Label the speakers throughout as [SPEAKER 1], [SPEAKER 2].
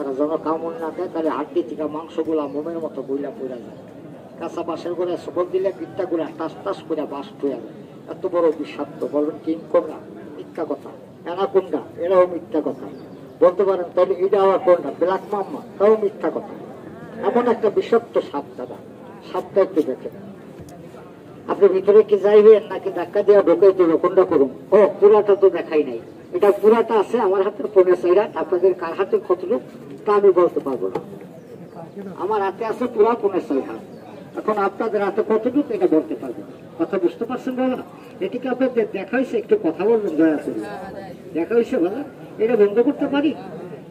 [SPEAKER 1] তারা যেন কামড় না দেয়, তাহলে হাড্ডি থেকে মাংসগুলা মোমের মতো বইলা পড়া যায়। কাঁচা বাঁশের করে সবল দিলে পিঠটা করে টাস টাস করে বাঁশ হয়ে যায়। এত বড় বিষাক্ত, বলবেন কিংকবরা, মিথ্যা কথা। অ্যানাকোন্ডা, এরাও মিথ্যা কথা বলতে পারেন। তাহলে এটা আবার কোনটা, ব্ল্যাক মাম্মা, তাও মিথ্যা কথা। এমন একটা বিষাক্ত সাপ দাদা, সাপটা একটু দেখেন। আপনি ভিতরে কি যাইবেন নাকি ধাক্কা দিয়ে ঢোকাই দেবে, কোনটা করুন? ও পুরাটা তো দেখাই নাই, এটা পুরাটা আছে আমার হাতের পনেরো সাইরা। আপনাদের কার হাতের কতটুক তা আমি বলতে পারবো না। আমার হাতে আছে পুরা পনেরো সাইরা। এখন আপনাদের হাতে কতটুক এটা বলতে পারবেন। কথা বুঝতে পারছেন বলো? এটিকে আপনাদের দেখা হয়েছে, একটু কথা বলবেন দয়া করে। দেখা হয়েছে বলো, এটা বন্ধ করতে পারি।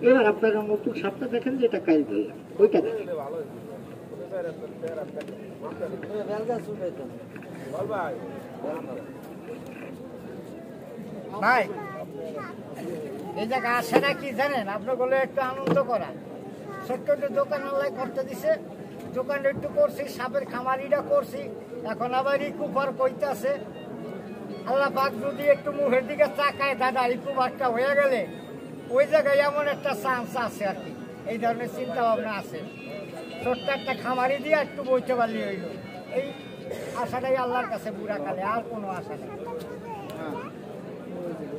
[SPEAKER 1] এবার আপনারা নতুন সাপটা দেখেন যে এটা কাইল বললাম, ওইটা দেখেন।
[SPEAKER 2] ভাই এই জায়গা আসে না কি জানেন, আপনার বলে একটু আনন্দ করা। ছোট্ট একটু দোকান আল্লাহ করতে দিছে, দোকানটা একটু করছি, সাপের খামারিটা করছি। এখন আবার ইকুপার কইতাছে, আল্লাহ পাক যদি একটু মুখের দিকে তাকায় দাদা, ইকুপারটা হয়ে গেলে ওই জায়গায় এমন একটা চান্স আছে আর কি। এই ধরনের চিন্তা ভাবনা আছে। ছোট্ট একটা খামারি দিয়ে একটু বইতে পারলি হইল, এই আশাটাই আল্লাহর কাছে বুড়া কালে, আর কোনো আশা নেই।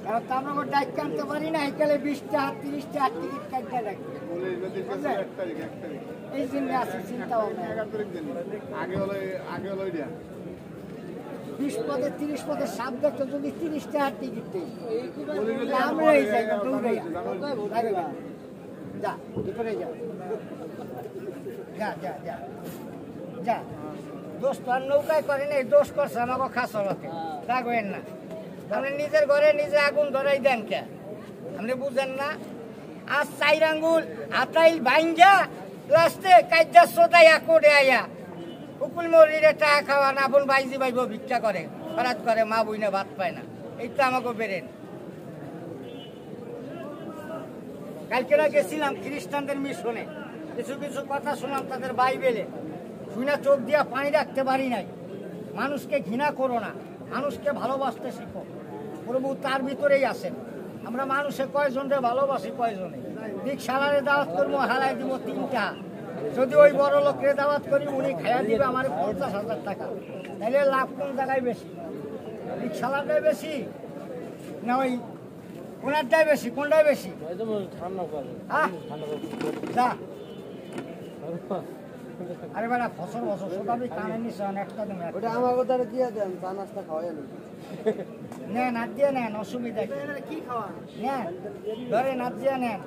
[SPEAKER 2] কারণ তো আমরা ডাইক আনতে পারি না, এইকালে 20টা 30টা টিকিট কাটতে রাখি। এই জন্য আছে চিন্তা ভাবনা। 20 পদে 30 পদে সাপ দেখতো, যদি 30টা টিকিট দিই আমরাই যাই দৌড়ে যা ভিতরে যা যা যা যা যা। দোষ তো আর নৌকায় করে নাই, দোষ করছে আমাকে খাসলতে, রাখবেন না। আপনি নিজের ঘরে নিজে আগুন ধরাই দেন কে, আপনি বুঝেন না? আজ 4 আঙ্গুল আতাইল ভাঙ্গা লাস্টে কাজ্জা সোদাইয়া করে আয়া উকুল মরিরে টাকা খাওয়া না, আপন বাইজি বাইব ভিক্ষা করে, খরাত করে, মা বইনে ভাত পায় না। এই তো আমাকে বেরেন। কালকে গেছিলাম খ্রিস্টানদের মিশনে, কিছু কিছু কথা শুনলাম তাদের বাইবেলে, শুনে চোখ দিয়া পানি রাখতে পারি নাই। মানুষকে ঘৃণা করো না, মানুষকে ভালোবাসতে শিখো। প্রভু তার ভিতরেই আছেন। আমরা মানুষে কয়জনকে ভালোবাসি, কয়জনে রিক্সালারে দাওয়াত করবো, হালাই দিব 3টা। যদি ওই বড় লোকের দাওয়াত করি, উনি খাইয়া দিবে আমার 50,000 টাকা। তাহলে লাভ কোন জায়গায় বেশি? রিক্সালাটাই বেশি না ওই ওনারটাই বেশি? কোনটাই বেশি? যা আরে বেড়া, ফসল ফসল সবাই কানে নিছে একটা দিন। ওটা আমার কথা দিয়ে দেন, চা নাস্তা খাওয়াই নেন, হাত দিয়ে নেন, অসুবিধা কি খাওয়া নেন, ধরে হাত দিয়ে নেন।